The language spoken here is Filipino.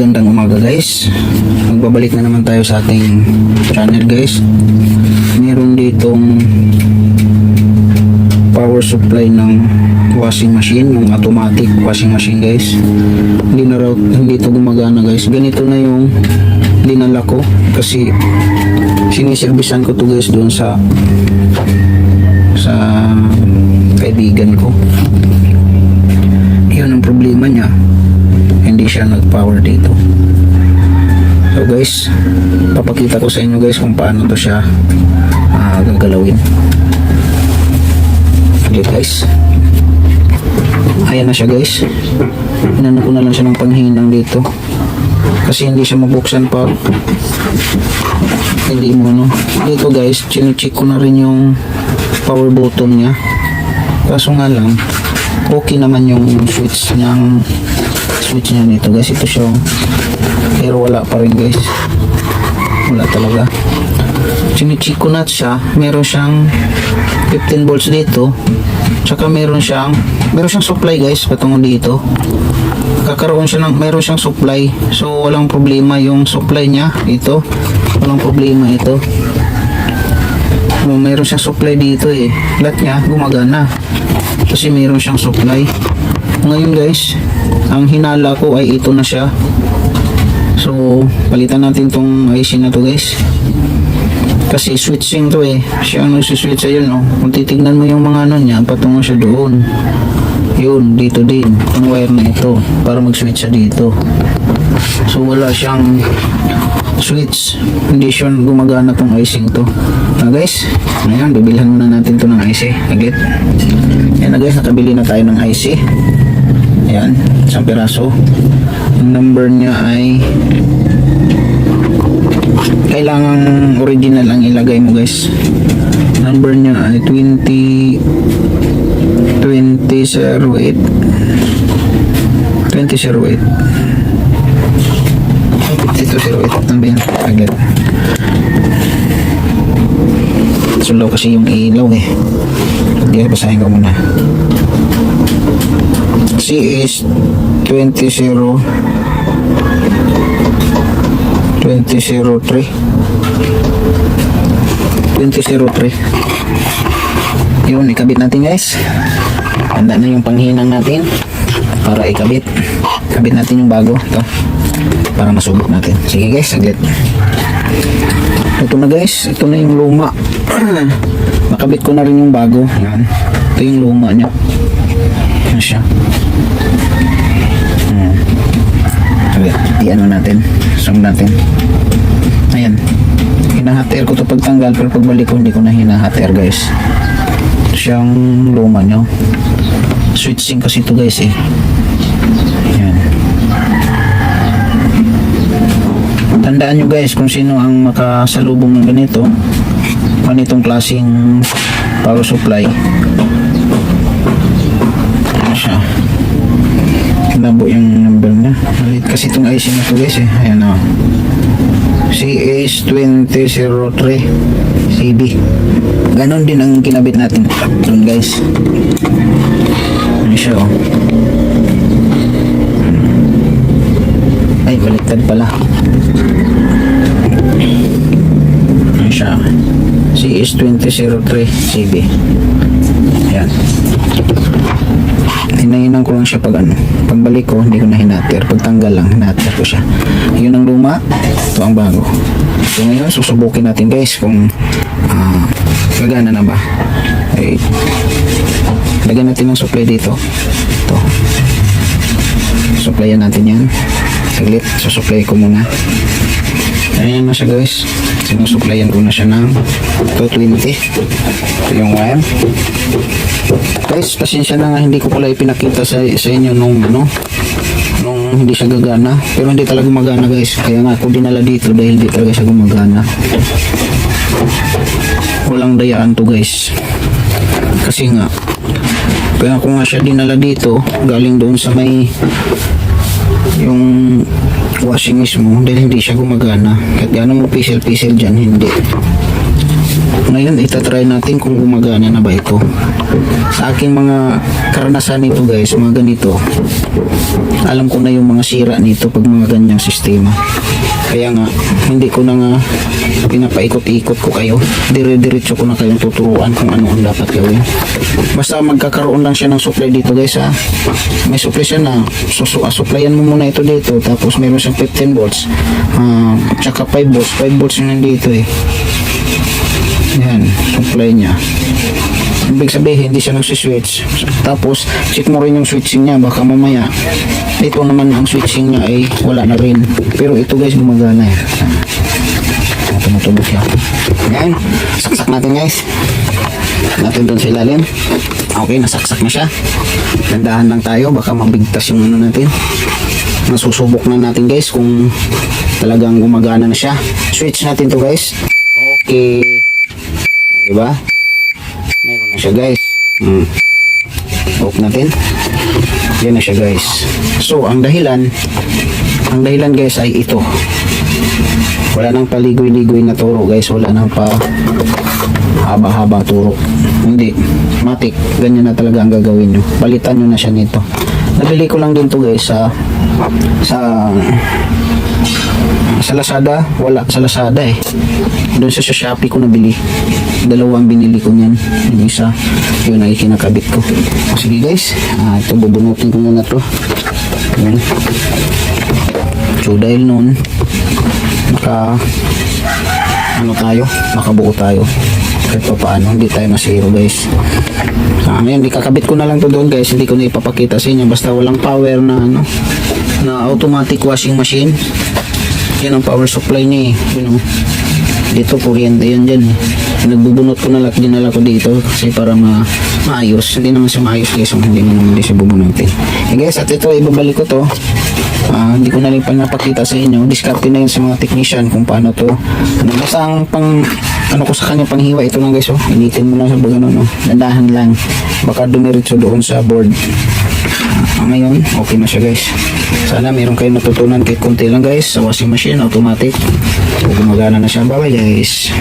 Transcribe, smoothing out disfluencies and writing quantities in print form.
Gandang umaga guys. Magbabalik na naman tayo sa ating channel guys. Meron ditong power supply ng washing machine, yung automatic washing machine guys. Hindi ito gumagana guys. Ganito na yung dinala ko kasi siniservisan ko to guys doon sa kaibigan ko. Yun ang problema niya, hindi siya nag-power dito. So guys, papakita ko sa inyo guys kung paano to siya gagalawin. Okay guys, ayan na siya guys. Inano ko na lang siya ng panghinang dito kasi hindi siya mabuksan pa. Hindi mo ano dito guys, chinecheck ko na rin yung power button niya, kaso nga lang okay naman yung switch niya dito guys. Ito siya pero wala pa rin guys, wala talaga. Chinecheck ko na siya, meron siyang 15 volts dito, tsaka meron siyang supply guys patungo dito. Meron siyang supply, so walang problema yung supply niya ito, walang problema ito. Meron siyang supply dito lahat niya gumagana kasi meron siyang supply. Ngayon guys, ang hinala ko ay ito na siya, so palitan natin tong IC na to guys kasi switching to siya ang nagsiswitch. Ayun kung titignan mo yung mga ano niya, patungo siya doon, yun dito din ang wire na ito para mag-switch siya dito. So wala siyang switch, hindi siya gumagana tong icing to. Guys, ayan, bibilhan muna natin to ng IC agad. Ayan na guys, nakabili na tayo ng IC. Ayan, isang piraso. Yung number niya ay kailangan original ang ilagay mo guys. Number niya ay 2008 2008. Ano ba yan? Agad. Sulaw kasi yung ilaw Hindi, basahin ko muna. C is 2003. Yun, ikabit natin guys. Handa na yung panghinang natin para ikabit. Kabit natin yung bago ito para masubok natin. Sige guys, saglit. Ito na guys, ito na yung luma. Nakabit ko na rin yung bago. Yan, ito yung luma nya. Yan siya. Saglit, i-ano natin, sum natin. Ayan, hinahat air ko ito pagtanggal, pero pagbalik ko hindi ko na hinahat air guys. Ito siyang luma nyo. Switching kasi ito guys Ayan. Tandaan nyo guys kung sino ang makasalubong ng ganitong klaseng power supply. Ano siya, kinabo yung number niya. Malit kasi itong IC na ito guys Ayan CH2003 CB. Ganon din ang kinabit natin doon guys. Ano siya ay baliktad pala. Ano siya, CH2003 CB. Ayan, hinahinan ko lang siya pagbalik ko hindi ko na hinater, pagtanggal lang hinater ko siya. Yun ang luma, ito ang bago. So ngayon susubukin natin guys kung gagana na ba. Lagyan natin ng supply dito. Ito, supplyan natin yan saglit. Susupply ko muna. Ayan na siya guys, sinusupplyan ko na siya ng 220. Ito yung wire guys. Pasensya na nga, hindi ko pala ipinakita sa inyo nung hindi siya gagana, pero hindi talaga gumagana guys. Kaya nga ako dinala dito dahil hindi talaga siya gumagana. Walang dayaan to guys kasi nga, kaya ako nga siya dinala dito galing doon sa may yung washing mismo dahil hindi siya gumagana. Kahit gano'n mo pisel dyan, hindi. Ngayon, itatry natin kung gumagana na ba ito. Sa aking mga karanasan nito guys, mga ganito, alam ko na yung mga sira nito pag mga ganyang sistema. Kaya nga, hindi ko na nga pinapaikot-ikot ko kayo. Dire-diretso ko na kayong tuturuan kung ano ang dapat gawin. Basta magkakaroon lang siya ng supply dito guys ha. May supply siya na supplyan mo muna ito dito. Tapos meron siyang 15 volts. Tsaka 5 volts. 5 volts yung nandito eh. Yan, supply niya. Ibig sabihin, hindi siya nagsiswitch. Tapos, check mo rin yung switching niya. Baka mamaya, ito naman ang switching niya ay wala na rin. Pero ito guys, gumagana eh. Tumutubos siya. Yan, saksak natin guys. Natin doon sa ilalim. Okay, nasaksak na siya. Dandahan lang tayo, baka mabigtas yung ano natin. Nasusubok na natin guys kung talagang gumagana na siya. Switch natin to guys. Okay. Diba? Meron na siya guys. Off natin. Yan na siya guys. So, ang dahilan guys ay ito. Wala nang paligoy-ligoy na turo guys. Wala nang pa haba-haba turo. Hindi. Matik. Ganyan na talaga ang gagawin nyo. Palitan nyo na siya nito. Nabili ko lang din to guys sa Lazada. Wala sa Lazada eh. Doon sa Shopee ko nabili. Dalawang binili ko niyan. Yung isa, yun ay kinakabit ko. Sige guys, ito bubunutin ko muna to. Yan. So dahil noon, nakabuo tayo. Kahit pa paano, hindi tayo nasiro guys. Ngayon, ikakabit ko na lang to doon guys. Hindi ko na ipapakita sa inyo. Basta walang power na na automatic washing machine. Yan ang power supply niya eh. Dito kuryente yan dyan eh. Nagbubunot ko na lang, dinala ko dito kasi para maayos. Hindi naman siya maayos guys kung hindi siya bubunutin. Guys, at ito ibabalik ko to. Hindi ko na rin pa napakita sa inyo. Discarte na yun sa mga technician kung paano to. Basta ang ko sa kanya panghiwa ito lang guys. Initin mo lang sa bagano. Dandahan lang. Baka dumiritso doon sa board. Ngayon, okay na siya guys. Sana meron kayong natutunan kahit konti lang guys sa washing machine automatic. So, gumagana na siya. Bye bye guys.